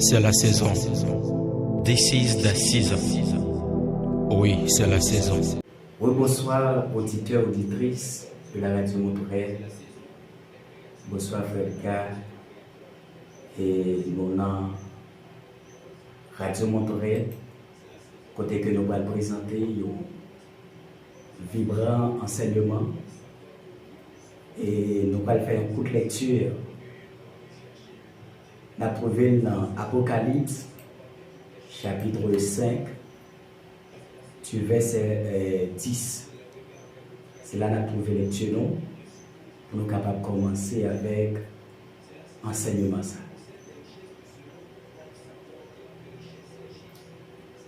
c'est la saison. This is the season. Oui, c'est la saison. Oui, bonsoir, auditeurs, auditrices de la radio Montréal. Bonsoir, frère K. Et mon nom, Radio Montréal. Côté que nous allons présenter un vibrant enseignement. Et nous allons faire une courte lecture. Nous avons trouvé dans Apocalypse, chapitre 5, du verset 10. C'est là que nous avons trouvé la lecture pour nous capables de commencer avec l'enseignement.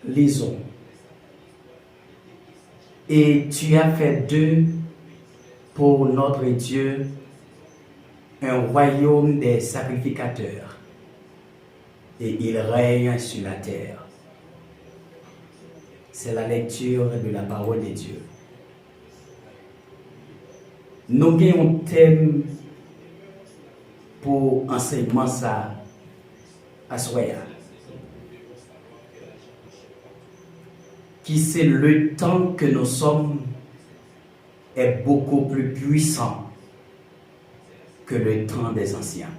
Lisons. Et tu as fait d'eux pour notre Dieu un royaume des sacrificateurs, et il règne sur la terre. C'est la lecture de la parole de Dieu. Nous avons un thème pour enseignement ça à Soya, qui c'est le temps que nous sommes est beaucoup plus puissant que le temps des anciens.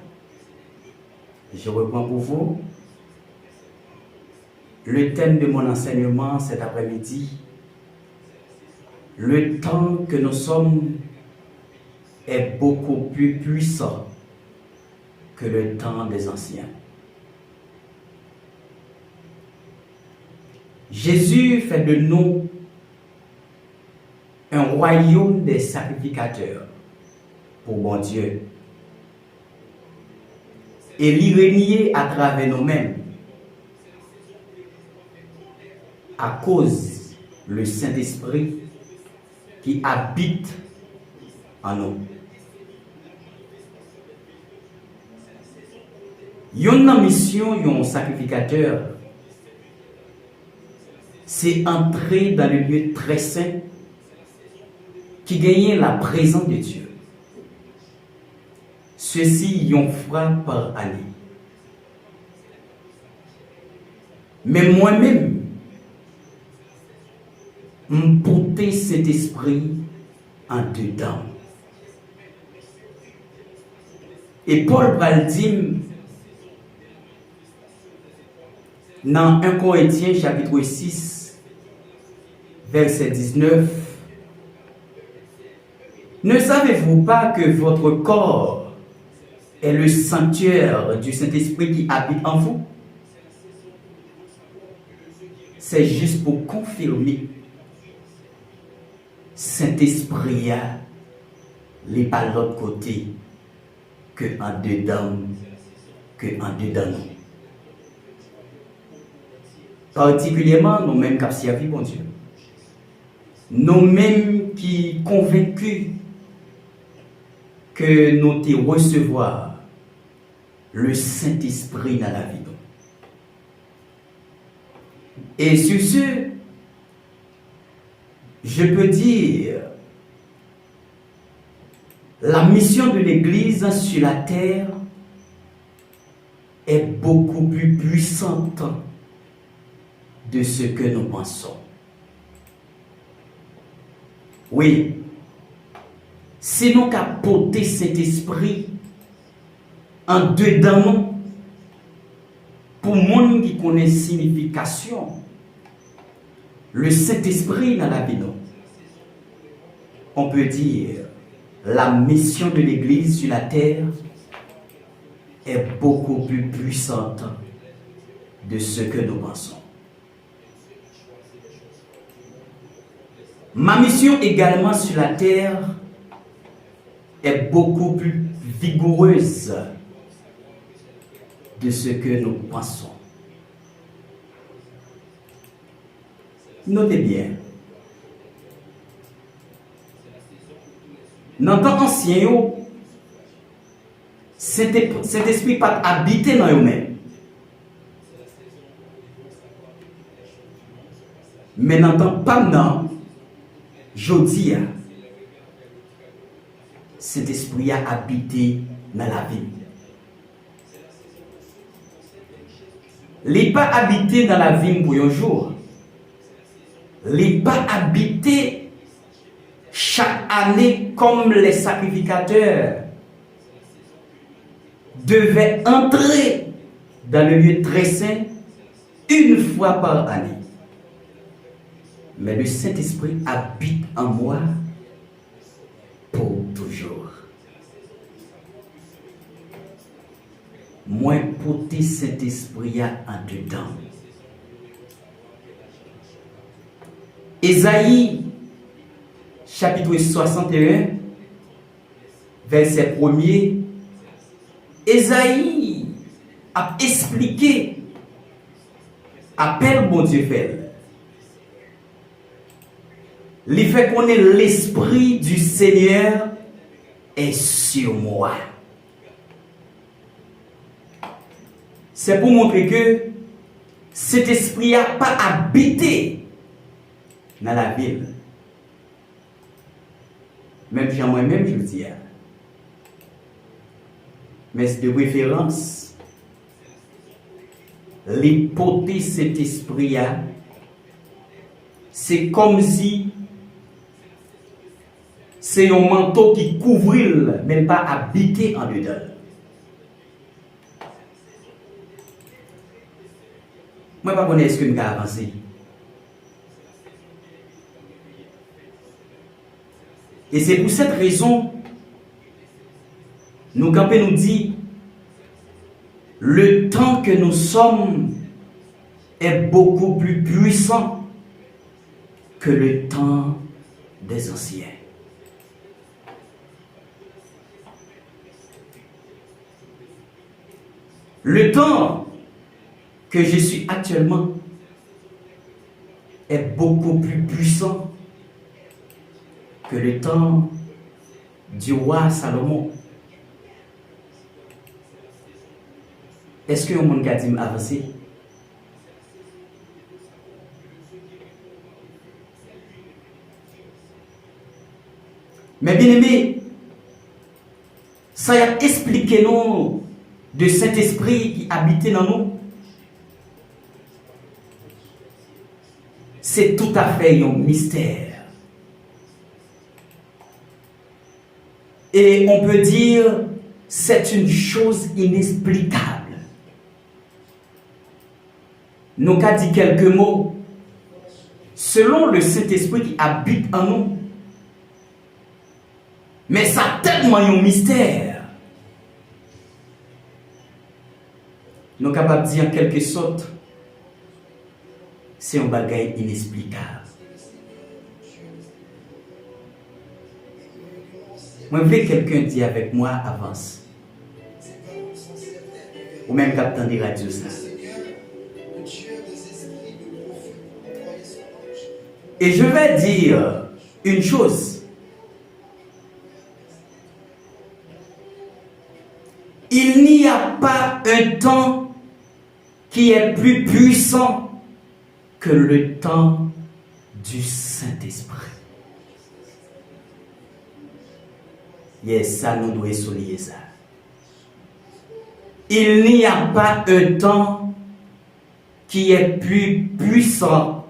Je reprends pour vous. Le thème de mon enseignement cet après-midi, le temps que nous sommes est beaucoup plus puissant que le temps des anciens. Jésus fait de nous un royaume des sacrificateurs pour bon Dieu. Et l'y régner à travers nous-mêmes à cause le Saint-Esprit qui habite en nous. Une mission, un sacrificateur, c'est entrer dans le lieu très saint qui gagne la présence de Dieu. Ceci y ont frappé par année. Mais moi-même, m'porter cet esprit en dedans. Et Paul va dire dans 1 Corinthiens chapitre 6, verset 19, ne savez-vous pas que votre corps est le sanctuaire du Saint-Esprit qui habite en vous? C'est juste pour confirmer Saint-Esprit n'est pas de l'autre côté que en dedans nous. Particulièrement nous-mêmes qui avons servi bon Dieu. Nous-mêmes qui convaincus que nous devons recevoir le Saint-Esprit dans la vie. Et sur ce, je peux dire, la mission de l'Église sur la terre est beaucoup plus puissante de ce que nous pensons. Oui, c'est nous qui avons porté cet esprit en dedans nous, pour monde qui connaît signification, le Saint-Esprit dans la vie nous. On peut dire la mission de l'Église sur la terre est beaucoup plus puissante de ce que nous pensons. Ma mission également sur la terre est beaucoup plus vigoureuse de ce que nous pensons. Notez bien. Dans le temps ancien, cet esprit pas habité dans eux-mêmes. Mais dans le temps pendant, jodi, cet esprit a habité dans la vie. Il n'est pas habité dans la vie pour un jour. Il n'est pas habité chaque année comme les sacrificateurs devaient entrer dans le lieu très saint une fois par année. Mais le Saint-Esprit habite en moi pour toujours. Moi, porter Saint-Esprit en dedans. Ésaïe, chapitre 61, verset 1er. Ésaïe a expliqué appel bon Dieu fait. Il fait qu'on ait l'esprit du Seigneur est sur moi. C'est pour montrer que cet esprit n'a pas habité dans la ville. Même chez moi-même, je le dis. Mais c'est de référence. L'hypothèse cet esprit, c'est comme si c'est un manteau qui couvre, mais pas habité en dedans. Moi, je ne sais pas ce que nous avons avancé. Et c'est pour cette raison, nous campons nous dit, le temps que nous sommes est beaucoup plus puissant que le temps des anciens. Le temps que je suis actuellement est beaucoup plus puissant que le temps du roi Salomon. Est-ce que mon gars dit avancer? Mais bien aimé, ça a expliqué nous de cet esprit qui habitait dans nous. C'est tout à fait un mystère. Et on peut dire, c'est une chose inexplicable. Nous avons dit quelques mots. Selon le Saint-Esprit qui habite en nous. Mais ça a tellement un mystère. Nous sommes capables de dire en quelque sorte, c'est un bagage inexplicable. Moi, je veux que quelqu'un dise avec moi, avance. Ou même capitaine de radio ça. Et je vais dire une chose. Il n'y a pas un temps qui est plus puissant que le temps du Saint-Esprit. Yes, ça nous doit souligner ça. Il n'y a pas un temps qui est plus puissant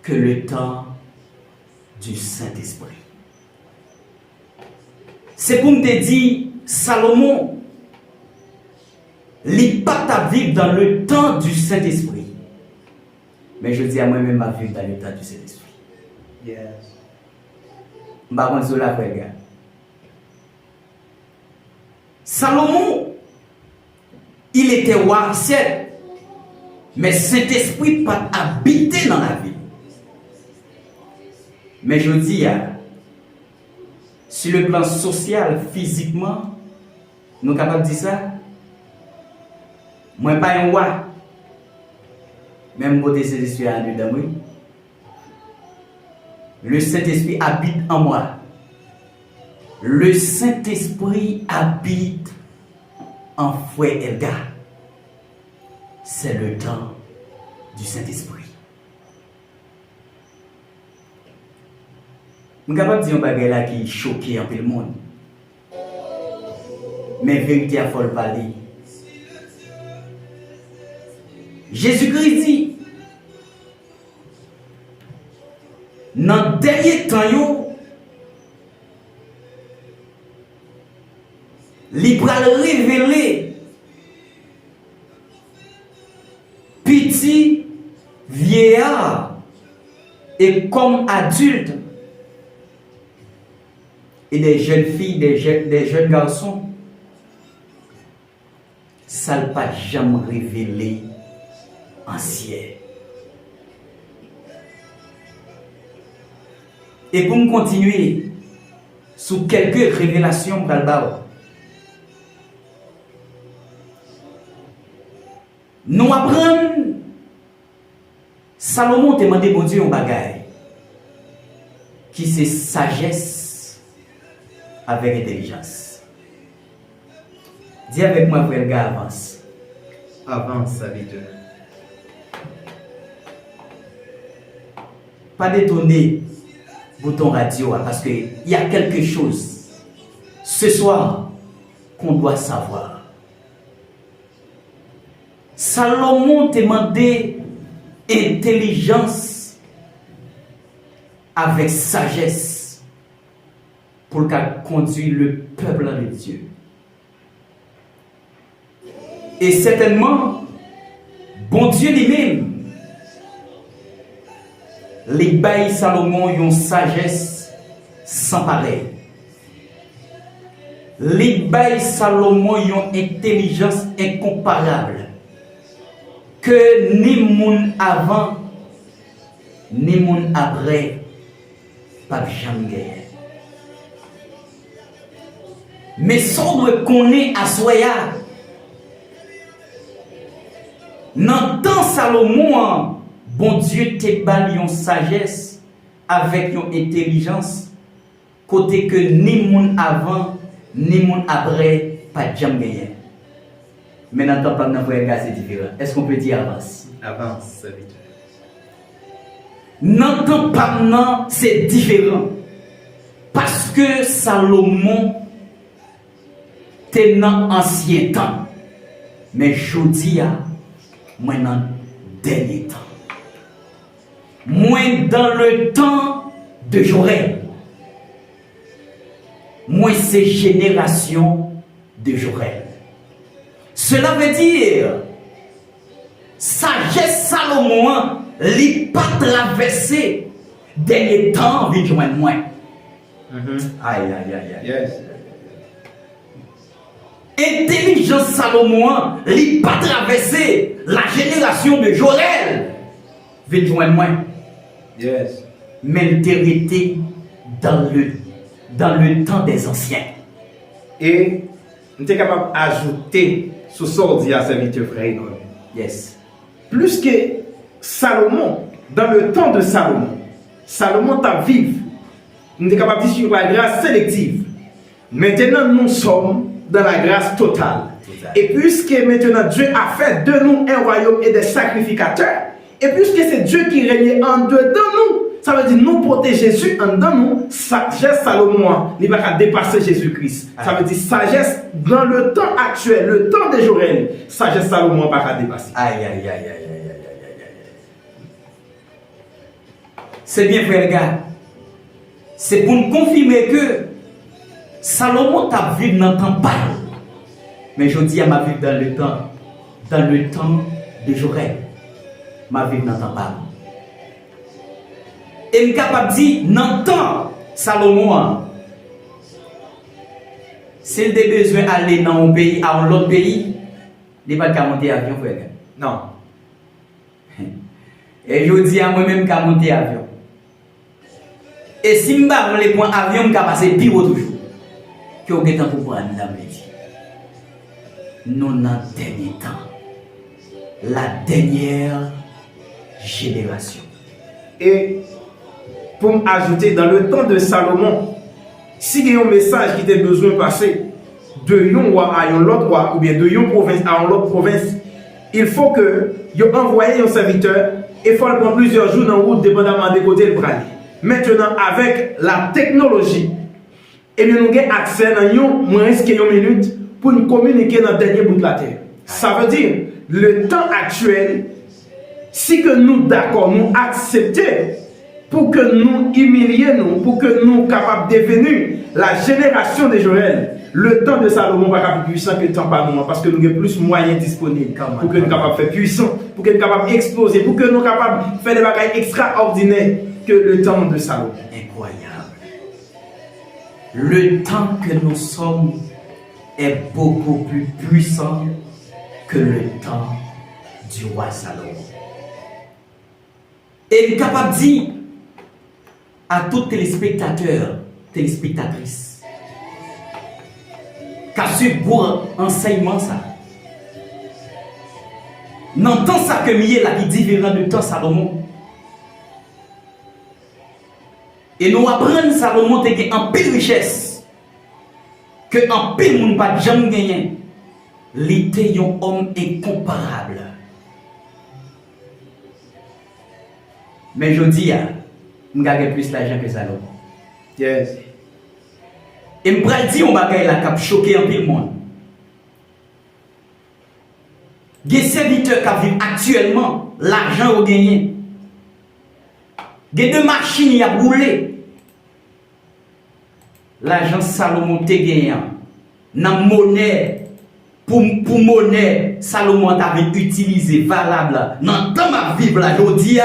que le temps du Saint-Esprit. C'est pour me dire, Salomon, il n'est pas à vivre dans le temps du Saint-Esprit. Mais je dis à moi-même à vivre dans le temps du Saint-Esprit. Yes. Je ne sais pas si gars. Salomon, il était roi ciel, mais Saint-Esprit pas habité dans la vie. Mais je dis, sur le plan social, physiquement, nous sommes capables de dire ça. Moi, pas un roi. Même beauté Saint-Esprit a dedans moi. Le Saint-Esprit habite en moi. Le Saint-Esprit habite en Frère Elga. C'est le temps du Saint-Esprit. Je suis capable de dire un bagage là qui choque un peu le monde. Mais vérité, il faut le parler. Jésus-Christ dit, dans le dernier temps, il va révéler petit vieillard et comme adulte et des jeunes filles, des jeunes garçons, ça ne va pas jamais révéler ancien. Et pour me continuer sous quelques révélations Bralbao, nous apprenons Salomon te demandé bon Dieu un bagage qui c'est sagesse avec intelligence. Dis avec moi frère gars, avance. Avance, serviteur. Pas détonner bouton radio parce qu'il y a quelque chose ce soir qu'on doit savoir. Salomon te demandé intelligence avec sagesse pour conduire le peuple de Dieu. Et certainement, bon Dieu lui-même, les bails Salomon ont sagesse sans pareil. Les bails Salomon ont intelligence incomparable. Que ni moun avant, ni moun après, pas jamais. Mais sans reconnaître à soya, dans temps Salomon, bon Dieu te bali yon sagesse avec yon intelligence, côté que ni moun avant, ni moun après, pas jamais. Mais dans le temps, c'est différent. Est-ce qu'on peut dire avance? Avance, serviteur. Dans le temps, c'est différent. Parce que Salomon était dans l'ancien temps. Mais je dis, moi dans le dernier temps. Moi dans le temps de Jorel. Moi c'est génération de Jorel. Cela veut dire, sagesse Salomon, il pas traversé dernier temps, vite moins. Aïe, aïe, aïe, aïe. Yes. Intelligence Salomon, il pas traversé la génération de Jorel, vite moins. Yes. Mais il était dans le temps des anciens. Et nous sommes capables d'ajouter ce sordi à serviteur frère. Yes. Plus que Salomon, dans le temps de Salomon t'a vivre. Nous sommes capables de dire la grâce sélective. Maintenant, nous sommes dans la grâce totale. Et puisque maintenant Dieu a fait de nous un royaume et des sacrificateurs, et puisque c'est Dieu qui règne en dedans nous, ça veut dire nous porter Jésus en dedans nous, sagesse Salomon, il va dépasser Jésus-Christ. Ça veut dire sagesse dans le temps actuel, le temps de Jorel, sagesse Salomon va dépasser. Aïe, aïe, aïe, aïe, aïe, aïe, aïe. C'est bien, frère gars. C'est pour nous confirmer que Salomon t'a vu dans le temps pas. Mais je dis à ma vie dans le temps de Jorel. Ma vie dans le temps pas. Et je suis capable de dire, dans le temps, Salomon, s'il a besoin d'aller dans un pays, à un autre pays, il n'est pas qu'à monter avion, frère. Non. Et je dis à moi-même qu'à monter avion. Et si je ne vais pas avion, je vais passer pire toujours. Que vous avez pour prendre la métier. Nous, dans le dernier temps, la dernière génération. Et pour m'ajouter, dans le temps de Salomon, si il y a un message qui était besoin de passer de un roi à un autre roi, ou bien de une province à une autre province, il faut que vous envoyez un serviteur et il faut le prendre plusieurs jours en route, dépendamment des côtés de bras. Maintenant, avec la technologie, et bien nous avons accès à moins de minute pour nous communiquer dans le dernier bout de la terre. Ça veut dire, le temps actuel, si que nous d'accord, nous accepter pour que nous humilions, pour que nous capables de devenir la génération de Joël, le temps de Salomon va être plus puissant que le temps par nous, parce que nous avons plus de moyens disponibles pour que nous capables de faire puissant, pour que nous capables d'exploser, pour que nous capables de faire des bagages extraordinaires que le temps de Salomon. Incroyable. Le temps que nous sommes est beaucoup plus puissant que le temps du roi Salomon. Et il est capable de dire à tous téléspectateurs, téléspectatrices, qu'à ce pour enseignement ça. N'entend ça que mieux là qui est différent de temps Salomon. Et nous apprenons Salomon qui en pile richesse, que en pile monde pas jamais gagné. Il était un homme incomparable. Mais je dis, je gagne plus l'argent que Salomon. Yes. Et je vais dire un bagage là qui a choqué un peu le monde. Les serviteurs qui vivent actuellement, l'argent au gagné. Les deux machines qui ont roulé. L'argent Salomon te gagné. Dans monnaie, pour monnaie, Salomon avait utilisé valable. Dans le temps de vivre là, je dis,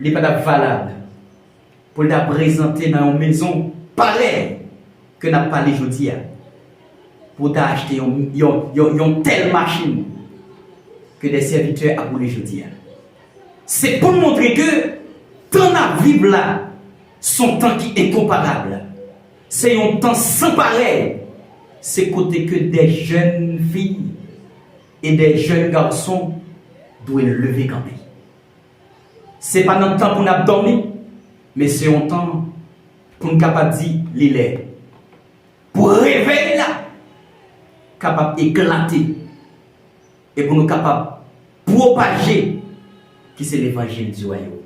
il n'est pas valable pour la présenter dans une maison pareille que n'a parlé aujourd'hui pour acheter une telle machine que des serviteurs ont roulé aujourd'hui. C'est pour montrer que temps à vivre là, son temps qui est incomparable. C'est un temps sans pareil. C'est côté que des jeunes filles et des jeunes garçons doivent lever quand même. Ce n'est pas notre temps pour nous dormir, mais c'est un temps pour nous capable de dire l'île. Pour réveiller là, capable d'éclater. Et pour nous capable de propager qui c'est l'évangile du royaume.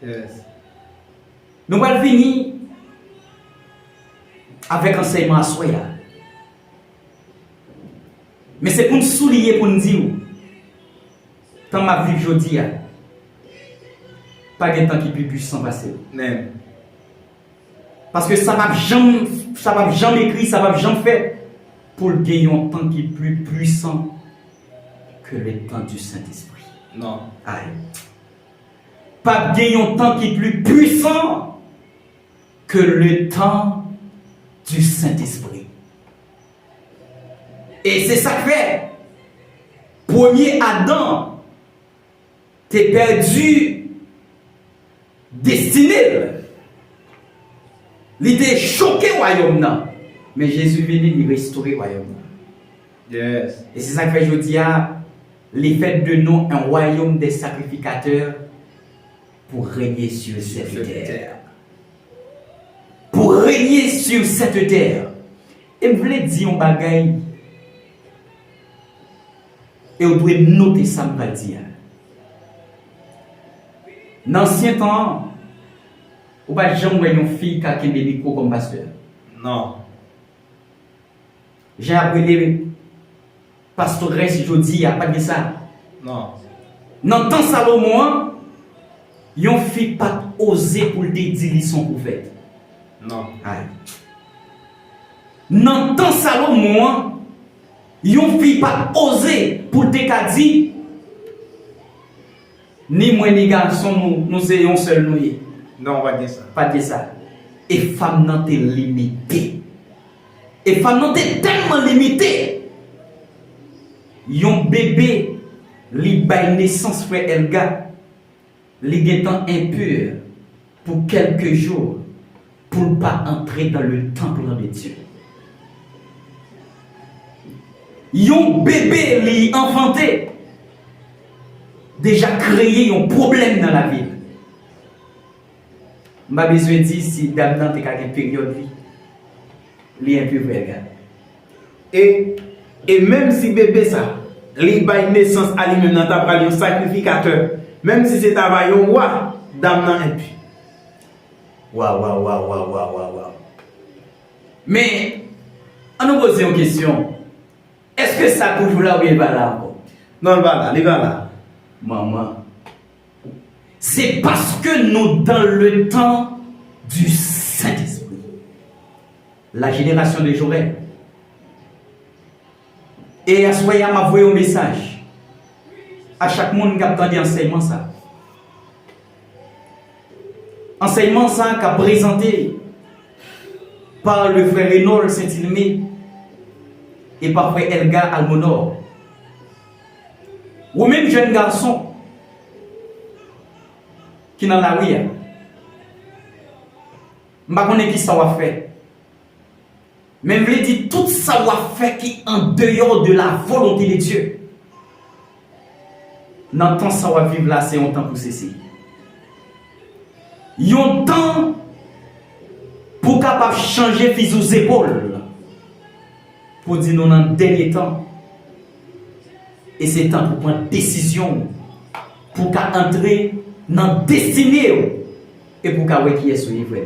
Yes. Nous allons finir avec enseignement à soi. Mais c'est pour nous souligner, pour nous dire, dans ma vie aujourd'hui, pas de temps qui est plus puissant passer. Même. Parce que ça va jamais écrit, ça va jamais fait pour gagner un temps qui est plus puissant que le temps du Saint-Esprit. Non. Aïe. Pas gagner un temps qui est plus puissant que le temps du Saint-Esprit. Et c'est ça que fait. Premier Adam, t'es perdu destiné. Il était choqué au royaume. Mais Jésus venu lui restaurer le royaume. Yes. Et c'est ça que fait je dis les fêtes de nous un royaume des sacrificateurs pour régner sur cette terre. Pour régner sur cette terre. Et je voulais dire un bagaille. Et vous devez noter ça, je vais dire. Dans l'ancien temps, vous ne pouvez jamais voir une fille qui a un micro comme pasteur. Non. J'ai appris les pastoresses, je dis, il n'y a pas de ça. Non. Dans le temps Salomon, une fille pas osé pour le dire son prophète. Non. Aïe. Dans le temps Salomon, une fille pas osé pour te dire ni moi ni garçon nous soyons seuls nous. Non, on va dire ça. Pas dire ça. Et femme nan te limité. Et femme nan te tellement limité. Yon bébé li bay naissance frère Elga, li étant impur pour quelques jours pour ne pas entrer dans le temple de Dieu. Yon bébé li enfanté déjà créé un problème dans la ville. Je n'ai pas besoin de dire si dame nan te une période li un peu vrai. Et même si bébé ça, li bay naissance à lui-même dans ta un sacrificateur, même si c'est un roi, dame nan impu. Waouh. Mais, on nous pose une question. Est-ce que ça toujours là ou il va là encore? Non, il va là. maman. C'est parce que nous, dans le temps du Saint-Esprit, la génération de Joël, et à ce moment m'a envoyé un message à chaque monde qui a entendu enseignement ça. Enseignement ça qu'a présenté par le frère Reynold Saint-Ilmé et par frère Elga Almonor. Ou même jeune garçon qui dans la rue, je ne sais pas qui ça va faire. Mais je veux dire, tout ça va faire qui en dehors de la volonté de Dieu. Dans le temps, ça va vivre là, c'est un temps pour cesser. Il y a un temps pour capable changer fils aux épaules. Pour dire nous dans le dernier temps. Et c'est temps pour prendre décision. Pour qu'entrer dans la destinée. Et pour qu'elle qui est sur le vrai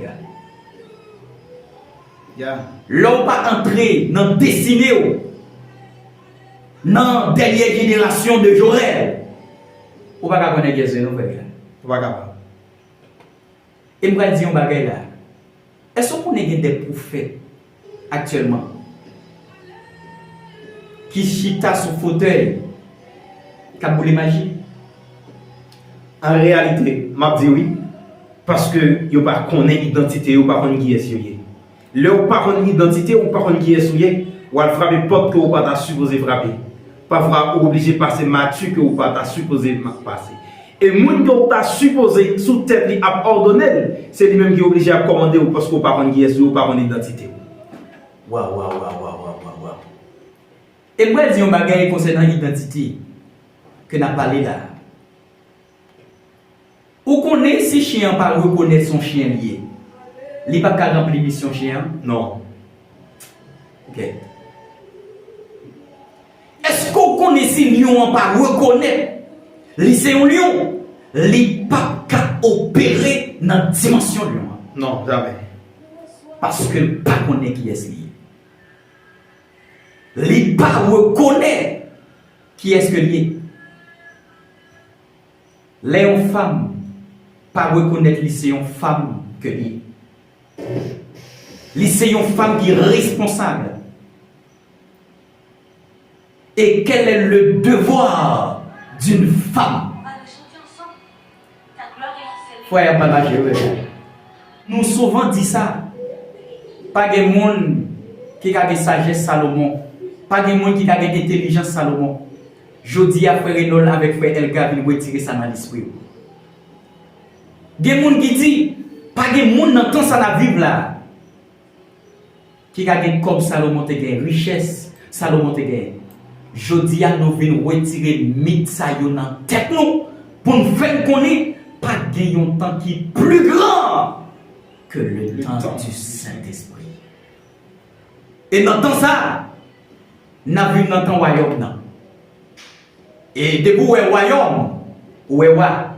gars. Là où pas entrer dans la destinée. Dans la dernière génération de Joël. Ou pas connaître Jésus, nous frère. Ou pas capable. Et je vais dire un bagage là. Est-ce qu'on a des prophètes actuellement qui chita sur fauteuil, qui a boulé magie? En réalité, je dis oui. Parce que vous ne connaissez pas l'identité, vous ne connaissez pas qui est souillé. Le vous ne connaissez pas l'identité, vous ne connaissez pas qui est souillé, vous allez frapper porte que vous ne pas supposé frapper. Parfois, vous obligé de passer match que vous ne pas supposé passer. Et les gens qui ont supposé sous tête à ordonner, c'est lui-même qui est obligé à commander parce que vous ne connaissez pas qui est souillé, vous ne connaissez pas l'identité. Waouh. Et moi, je dis un bagage concernant l'identité que nous avons parlé là. Ou connaît si chien pas reconnaître son chien lié. Il n'est pas qu'à remplir mission chien. Non. Ok. Est-ce qu'on connaît si lion pas reconnaître? C'est un lion. Il n'est pas qu'à opérer dans la dimension lion. Non, jamais. Parce que le pas connaît qui est lié. Il n'est pas reconnaître qui est-ce que lié. Les femmes pas reconnaître c'est une femme que lui. C'est une femme qui est responsable. Et quel est le devoir d'une femme? Frère, pas lâcher. Nous souvent dit ça. Pas de monde qui a de sagesse Salomon. Pas de monde qui a de intelligence Salomon. Je dis à frère Reynold avec frère Elga, il retirer ça dans l'esprit. Il y a des gens qui disent, pas de gens dans le temps ça la vivre là. Qui a des comme Salomon te gagne, richesse Salomon te gagne. Je dis à nous venir retirer mythe ça dans tête nous pour nous faire connaître pas de un temps qui est plus grand que le temps du Saint-Esprit. Et dans le temps ça, nous avons vu dans le temps royaume non. Et depuis où est royaume, où est roi?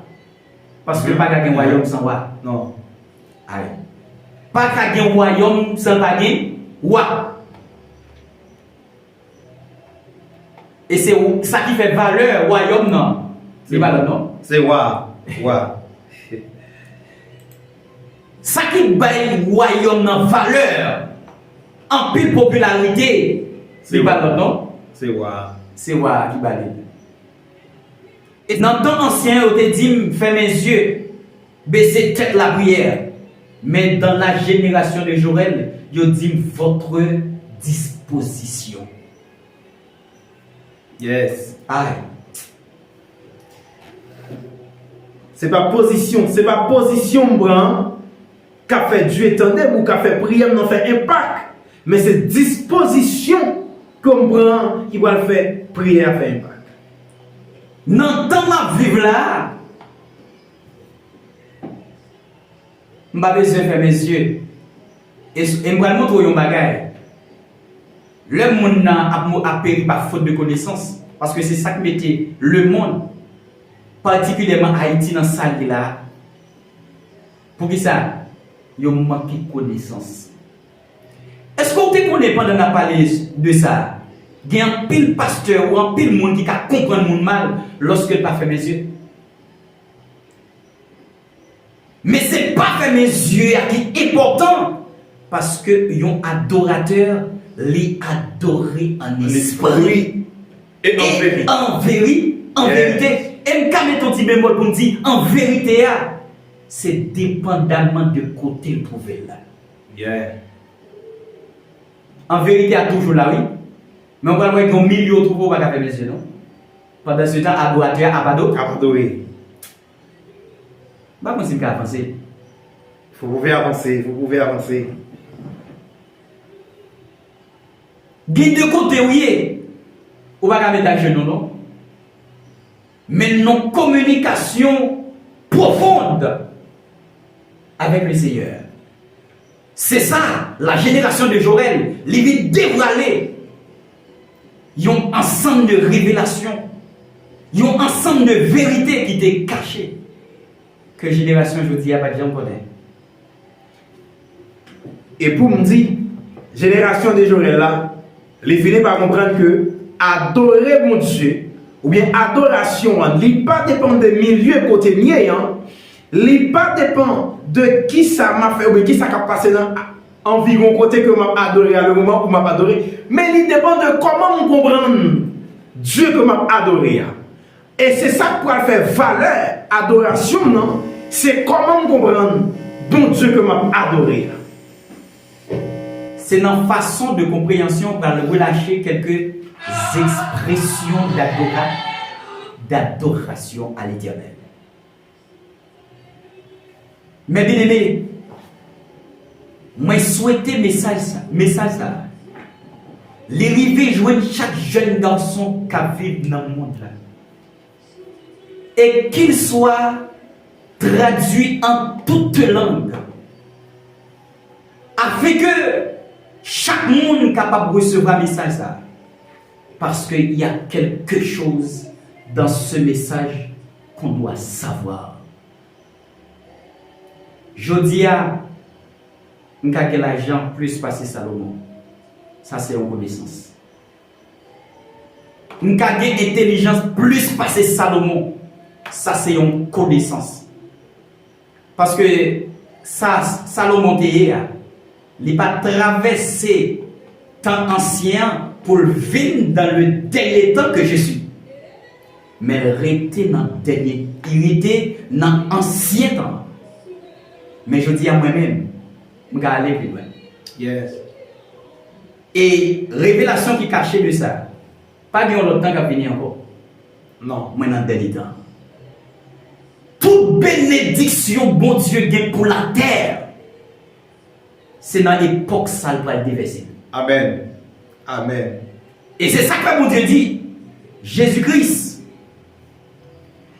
Parce que pas qu'un royaume sans roi. Non. Allez. Pas qu'un royaume sans roi. Et c'est ça qui fait valeur royaume non. C'est valeur non. C'est roi. Ça qui baille royaume non valeur en pile popularité. C'est valeur non. C'est roi. C'est roi qui baille. Et dans le temps ancien, on te dit, fais mes yeux, baissez tête la prière. Mais dans la génération de Joël, on dit votre disposition. Yes. Aïe. C'est pas position bran qu'a fait Dieu éternel ou qu'a fait prière, non fait impact. Mais c'est disposition comme bran qui va faire prière faire impact. Dans le temps de vivre là, je n'ai pas besoin de faire mes yeux. Et je vais vous montrer un bagage. Le monde a péri par faute de connaissance. Parce que c'est ça qui mettait le monde, particulièrement Haïti, dans cette salle là. Pour qui ça? Il manque de connaissance. Est-ce qu'on te connaît pendant qu'on a parlé de ça? Il y a un pile pasteur ou un pile monde qui a comprendre mon mal lorsque il pas fait mes yeux. Mais c'est pas faire mes yeux qui est important parce que un adorateur les adorer en esprit et en vérité. En vérité. Et me mettre ton petit bémol pour me dire en vérité, c'est dépendamment de côté le trouver là. Yeah. En vérité, à toujours là, oui. Mais on va voir qu'un milieu trouve pas faire mes yeux, non? Pendant ce temps, adorateur à pas Adorer. Bah, moi, c'est avancer. Vous pouvez avancer, vous pouvez avancer. Guide de côté, oui. On va mettre à genoux, non? Mais nos communication profonde avec le Seigneur. C'est ça, la génération de Joël, les vit dévoiler. Ils ont un ensemble de révélations. Ils ont un ensemble de vérités qui étaient cachées. Que génération, je dis, a pas de gens connaît. Et pour me dire, génération de Joël là, les finit par comprendre que adorer mon Dieu, ou bien adoration, il pas dépend des milieux côté nier, il pas dépend de qui ça m'a fait, ou bien qui ça a passé dans environ côté que m'a adoré à le moment où m'a adoré, mais il dépend de comment on comprend Dieu que m'a adoré. Et c'est ça qui faire valeur, adoration, non? C'est comment on comprend bon Dieu que m'a adoré. C'est dans façon de compréhension par le relâcher quelques expressions d'adoration à l'Éternel. Mais bien aimé, moi souhaiter message ça. Les rivets joignent chaque jeune garçon qui vit dans le monde là. Et qu'il soit traduit en toute langue. Afin que chaque monde est capable de recevoir un message ça. Parce qu'il y a quelque chose dans ce message qu'on doit savoir. Je dis à quel l'argent plus passer Salomon. Ça c'est une connaissance. Une intelligence plus passer Salomon. Ça c'est une connaissance. Parce que ça, Salomon il n'a pas traversé temps ancien pour vivre dans le dernier temps que je suis. Mais il était dans le dernier, il était dans l'ancien temps. Mais je dis à moi-même, je vais aller plus loin. Yes. Et révélation qui cachait de ça, pas de l'autre temps qui va venir encore. Non. Moi dans le dernier temps. Toute bénédiction, bon Dieu, gagne pour la terre. C'est dans l'époque ça va être déversé. Amen. Amen. Et c'est ça que mon Dieu dit. Jésus-Christ,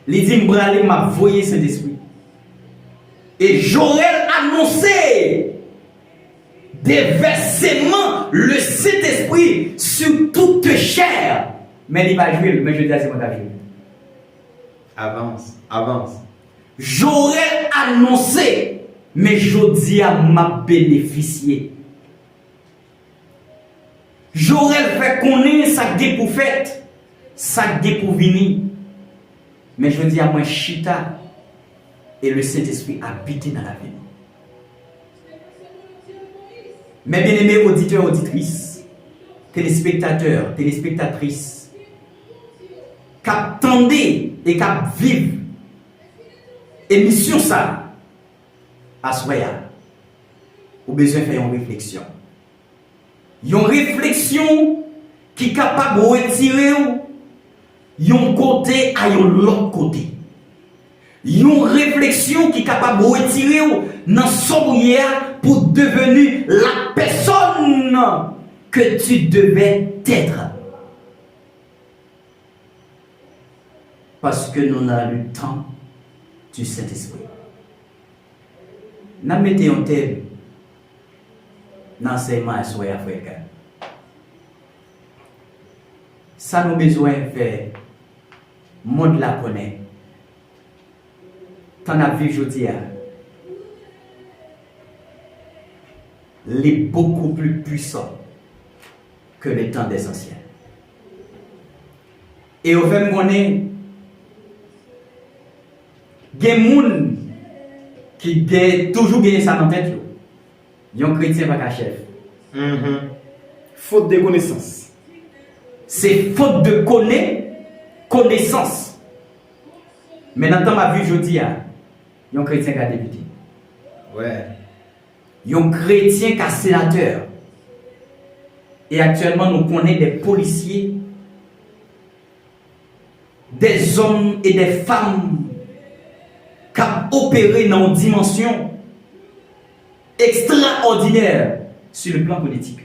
il dit, m'bralé m'a voyé Saint-Esprit. Et Joël annoncé des versements le Saint-Esprit sur toute chair. Mais il va jouer, mais je dis à c'est mon avis. Avance, avance. Joël annoncé, mais je dis à m'a bénéficié. Joël fait connaître sa gué pour fait, sa gué pour venir. Mais je dis à moi, Chita et le Saint-Esprit habiter dans la vie. Mes bien-aimés auditeurs, auditrices, téléspectateurs, téléspectatrices, qu'attendez et qu'à vivre émission ça, à soya, ou besoin de faire une réflexion. Une réflexion qui est capable de retirer un côté à l'autre côté. Une réflexion qui est capable de retirer dans son pour devenir la personne que tu devais être. Parce que nous avons le temps du Saint-Esprit. Nous mettons un tel dans l'enseignement à soi africain. Ça nous besoin de faire. Le monde la connaît. Tant à vivre aujourd'hui, il est beaucoup plus puissant que le temps des anciens. Et au fait, on est des gens qui toujours gagné ça dans la tête. Ils sont chrétiens pas chef. Faute de connaissance. C'est faute de connaissance. Mais dans le temps, ma vie, je dis, ils sont chrétiens qui député. Ouais. Ils sont chrétiens qui sénateur. Et actuellement, nous connaissons des policiers, des hommes et des femmes qui ont opéré dans une dimension extraordinaire sur le plan politique.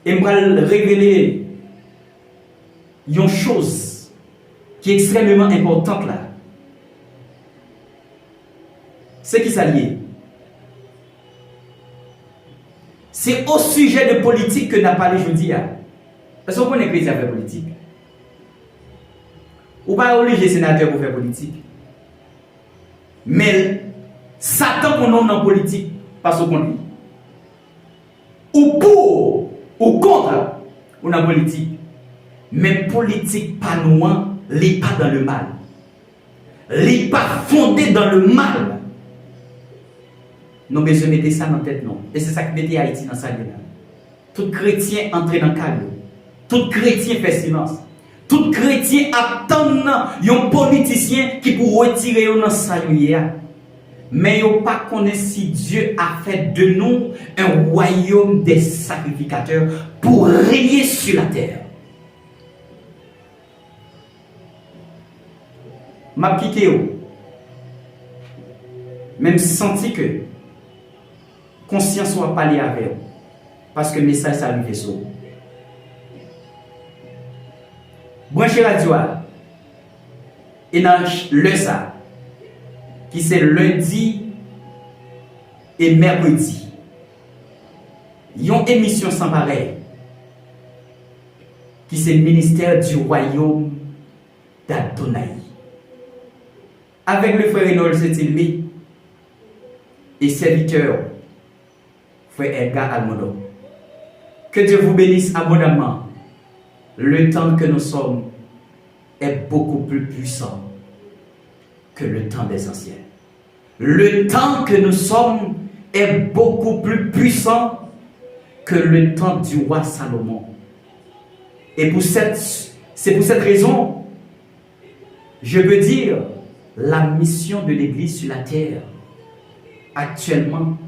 Et je vais révéler une chose qui est extrêmement importante là. C'est qui s'allie. C'est au sujet de politique que n'a parlé aujourd'hui. Parce qu'on connaît chrétien faire politique. Ou pas obligé sénateur pour faire politique. Mais Satan qu'on a en politique parce qu'on dit. Ou pour, ou contre, on a politique. Mais politique pas loin, n'est pas dans le mal. N'est pas fondé dans le mal. Nous avons besoin de mettre ça dans la tête, non. Et c'est ça qui met Haïti dans sa vie. Tout chrétien entre dans le cadre. Tout chrétien fait silence. Tout chrétien attend un politicien qui pourrait retirer dans sa vie. Mais il ne pas connaît si Dieu a fait de nous un royaume des sacrificateurs pour régner sur la terre. M'a quitté. Même senti que conscience soit parler avec eux. Parce que le message ça lui fait sauver. Branchez radio et dans le ça qui c'est lundi et mercredi. Il y a une émission sans pareil qui c'est le ministère du royaume d'Adonai. Avec le frère Reynold Setilmi et serviteur frère Edgar Almodo. Que Dieu vous bénisse abondamment. Le temps que nous sommes est beaucoup plus puissant que le temps des anciens. Le temps que nous sommes est beaucoup plus puissant que le temps du roi Salomon. Et c'est pour cette raison, je veux dire, la mission de l'Église sur la terre actuellement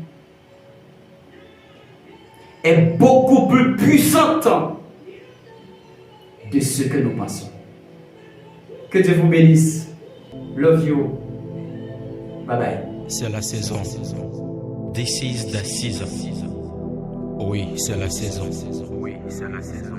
est beaucoup plus puissante de ce que nous pensons. Que Dieu vous bénisse. Love you. Bye bye. C'est la saison. This is the season. Oui, c'est la saison. Oui, c'est la saison.